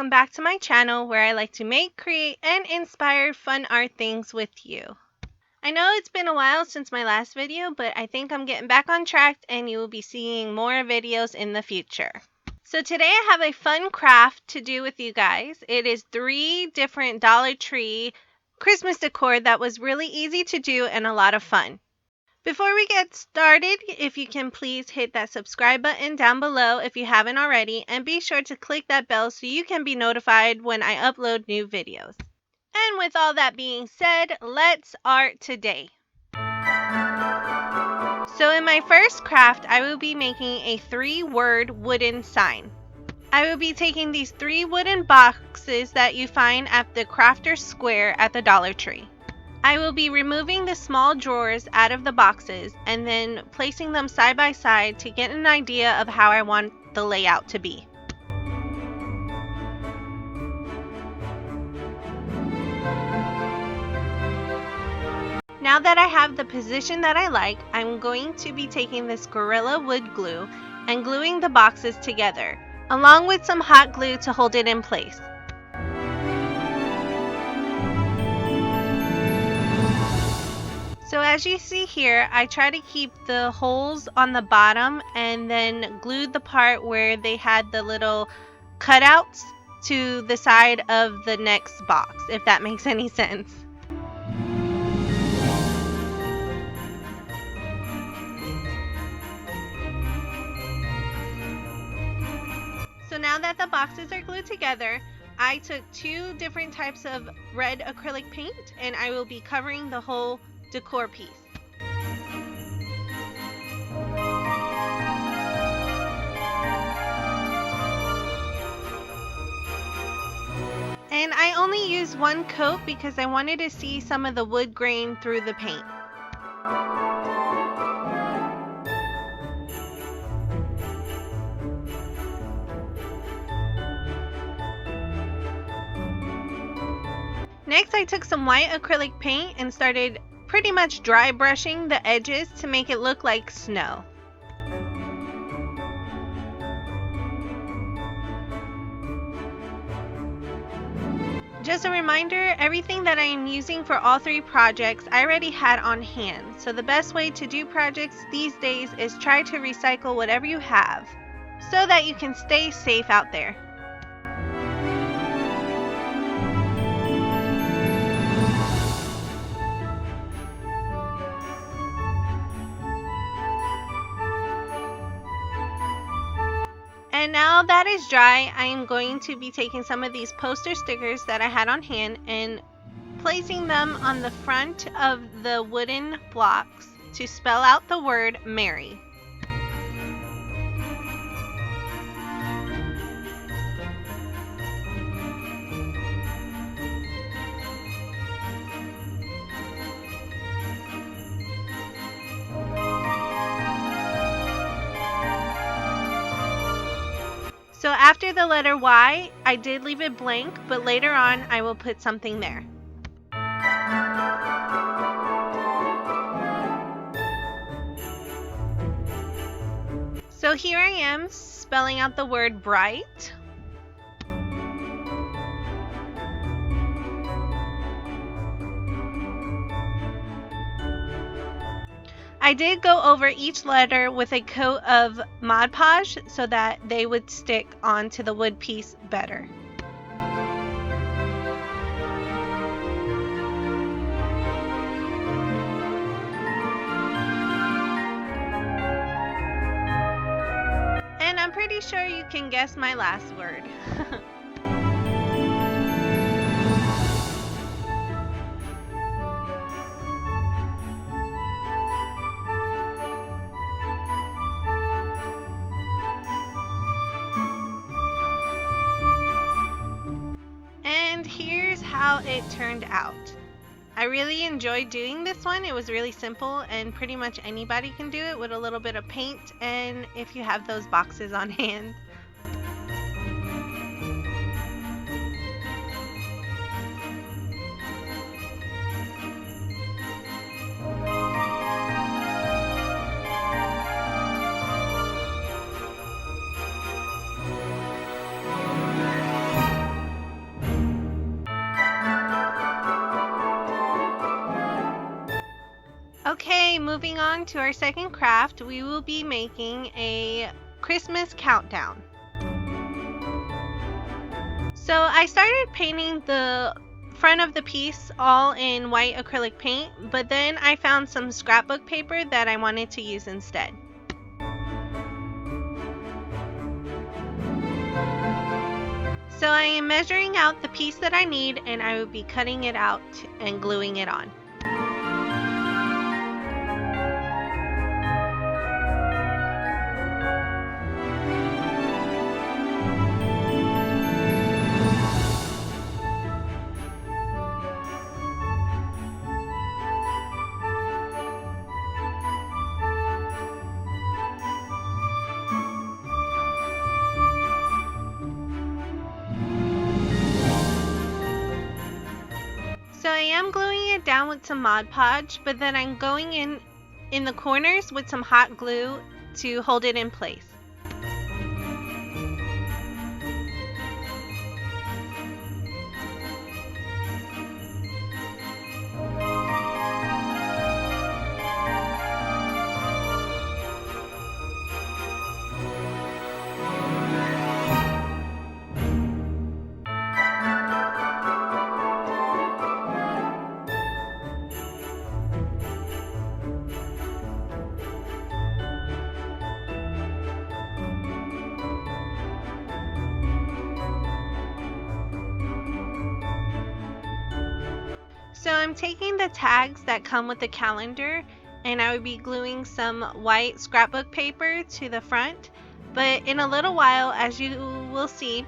welcome back to my channel where I like to make, create, and inspire fun art things with you. I know it's been a while since my last video, but I think I'm getting back on track and you will be seeing more videos in the future. So today I have a fun craft to do with you guys. It is 3 different Dollar Tree Christmas decor that was really easy to do and a lot of fun. Before we get started, if you can please hit that subscribe button down below if you haven't already, and be sure to click that bell so you can be notified when I upload new videos. And with all that being said, let's art today. So in my first craft, I will be making a 3-word wooden sign. I will be taking these 3 wooden boxes that you find at the Crafter's Square at the Dollar Tree. I will be removing the small drawers out of the boxes and then placing them side by side to get an idea of how I want the layout to be. Now that I have the position that I like, I'm going to be taking this Gorilla Wood glue and gluing the boxes together, along with some hot glue to hold it in place. So as you see here, I try to keep the holes on the bottom and then glued the part where they had the little cutouts to the side of the next box, if that makes any sense. So now that the boxes are glued together, I took 2 different types of red acrylic paint and I will be covering the whole decor piece. And I only used 1 coat because I wanted to see some of the wood grain through the paint. Next, I took some white acrylic paint and started pretty much dry brushing the edges to make it look like snow. Just a reminder, everything that I am using for all 3 projects I already had on hand. So the best way to do projects these days is try to recycle whatever you have so that you can stay safe out there. And now that is dry, I am going to be taking some of these poster stickers that I had on hand and placing them on the front of the wooden blocks to spell out the word Merry. So after the letter Y, I did leave it blank, but later on I will put something there. So here I am spelling out the word bright. I did go over each letter with a coat of Mod Podge so that they would stick onto the wood piece better. And I'm pretty sure you can guess my last word. How it turned out. I really enjoyed doing this one. It was really simple and pretty much anybody can do it with a little bit of paint and if you have those boxes on hand. moving on to our second craft, we will be making a Christmas countdown. So I started painting the front of the piece all in white acrylic paint, but then I found some scrapbook paper that I wanted to use instead. So I am measuring out the piece that I need, and I will be cutting it out and gluing it on. So I am gluing it down with some Mod Podge, but then I'm going in the corners with some hot glue to hold it in place. So I'm taking the tags that come with the calendar, and I would be gluing some white scrapbook paper to the front, but in a little while, as you will see,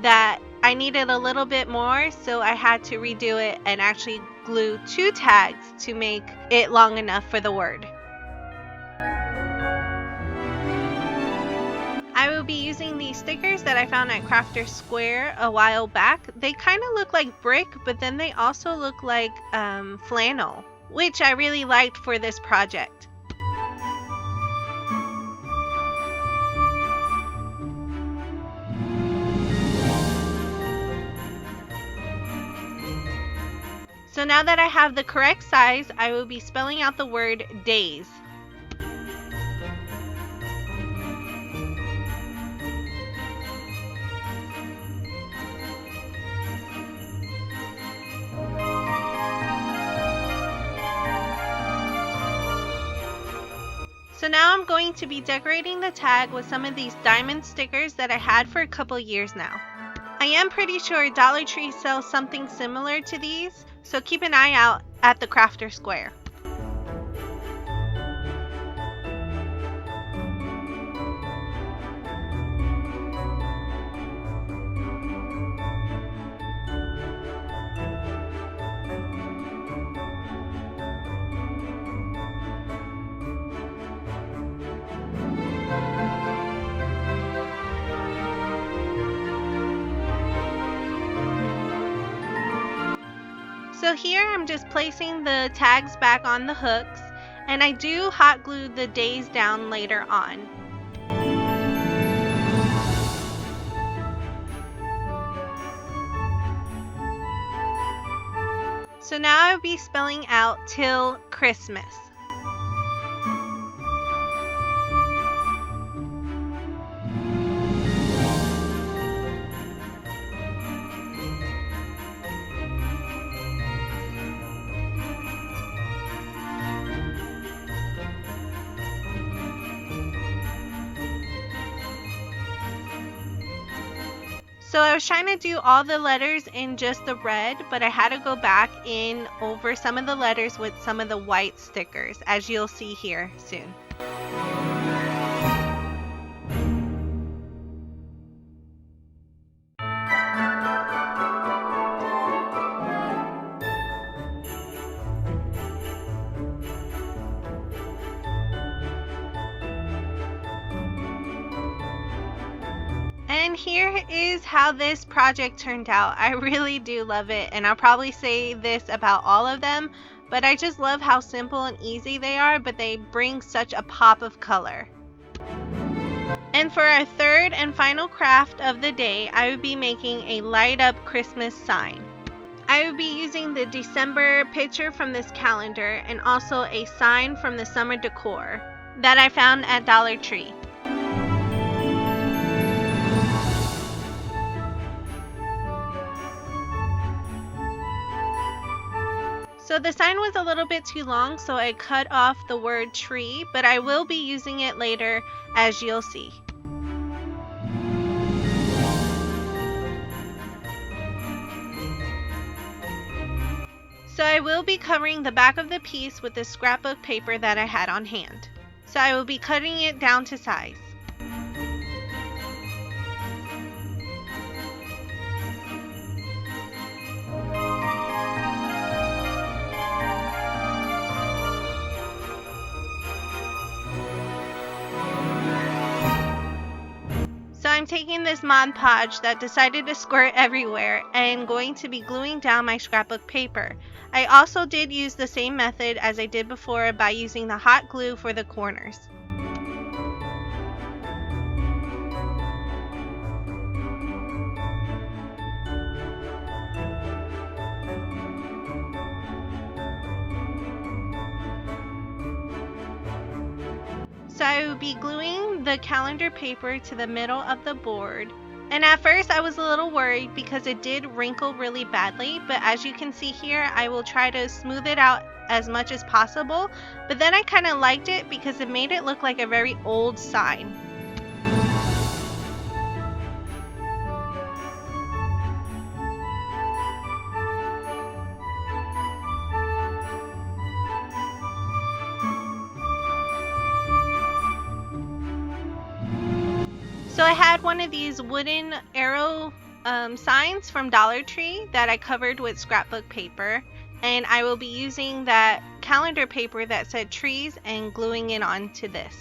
that I needed a little bit more, so I had to redo it and actually glue 2 tags to make it long enough for the word. I will be using these stickers that I found at Crafter Square a while back. They kind of look like brick, but then they also look like flannel, which I really liked for this project. So now that I have the correct size, I will be spelling out the word days. So now I'm going to be decorating the tag with some of these diamond stickers that I had for a couple years now. I am pretty sure Dollar Tree sells something similar to these, so keep an eye out at the Crafter Square. So here I'm just placing the tags back on the hooks, and I do hot glue the days down later on. So now I'll be spelling out till Christmas. So I was trying to do all the letters in just the red, but I had to go back in over some of the letters with some of the white stickers, as you'll see here soon. And here is how this project turned out. I really do love it, and I'll probably say this about all of them, but I just love how simple and easy they are, but they bring such a pop of color. And for our third and final craft of the day, I would be making a light up Christmas sign. I will be using the December picture from this calendar and also a sign from the summer decor that I found at Dollar Tree. So the sign was a little bit too long, so I cut off the word tree, but I will be using it later, as you'll see. So I will be covering the back of the piece with the scrapbook paper that I had on hand. So I will be cutting it down to size. So I'm taking this Mod Podge that decided to squirt everywhere and going to be gluing down my scrapbook paper. I also did use the same method as I did before by using the hot glue for the corners. So I will be gluing the calendar paper to the middle of the board. And at first I was a little worried because it did wrinkle really badly, but as you can see here, I will try to smooth it out as much as possible. But then I kind of liked it because it made it look like a very old sign. So I had one of these wooden arrow signs from Dollar Tree that I covered with scrapbook paper, and I will be using that calendar paper that said trees and gluing it onto this.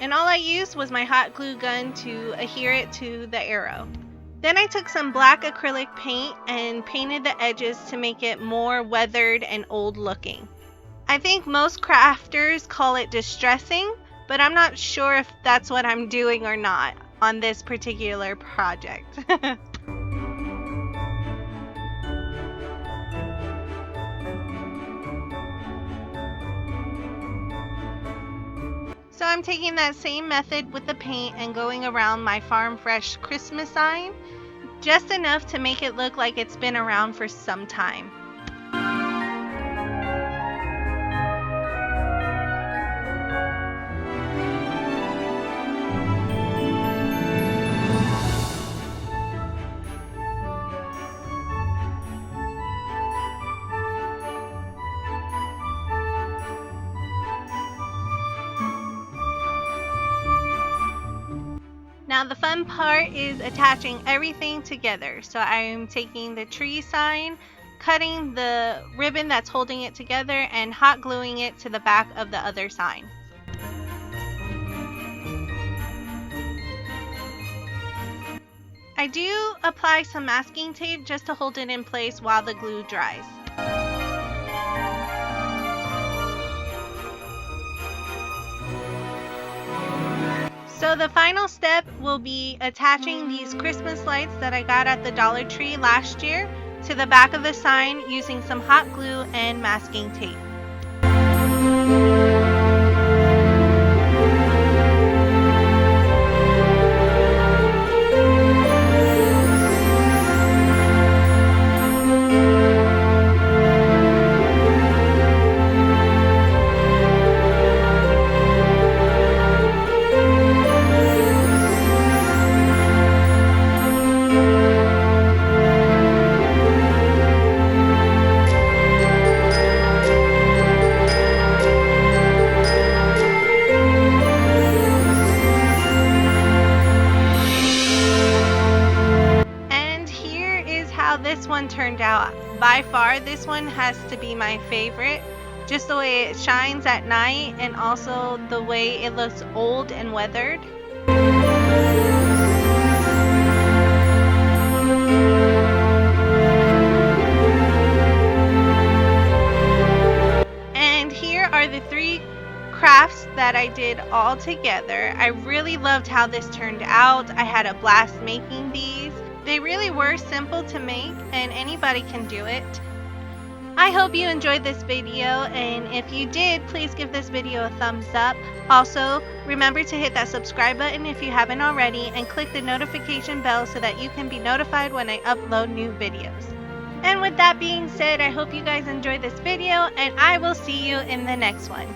And all I used was my hot glue gun to adhere it to the arrow. Then I took some black acrylic paint and painted the edges to make it more weathered and old looking. I think most crafters call it distressing, but I'm not sure if that's what I'm doing or not on this particular project. So I'm taking that same method with the paint and going around my Farm Fresh Christmas sign, just enough to make it look like it's been around for some time. Now the fun part is attaching everything together. So I'm taking the tree sign, cutting the ribbon that's holding it together, and hot gluing it to the back of the other sign. I do apply some masking tape just to hold it in place while the glue dries. So the final step will be attaching these Christmas lights that I got at the Dollar Tree last year to the back of the sign using some hot glue and masking tape. This one turned out. By far, this one has to be my favorite. Just the way it shines at night and also the way it looks old and weathered. I did all together. I really loved how this turned out. I had a blast making these. They really were simple to make and anybody can do it. I hope you enjoyed this video, and if you did, please give this video a thumbs up. Also, remember to hit that subscribe button if you haven't already, and click the notification bell so that you can be notified when I upload new videos. And with that being said, I hope you guys enjoyed this video, and I will see you in the next one.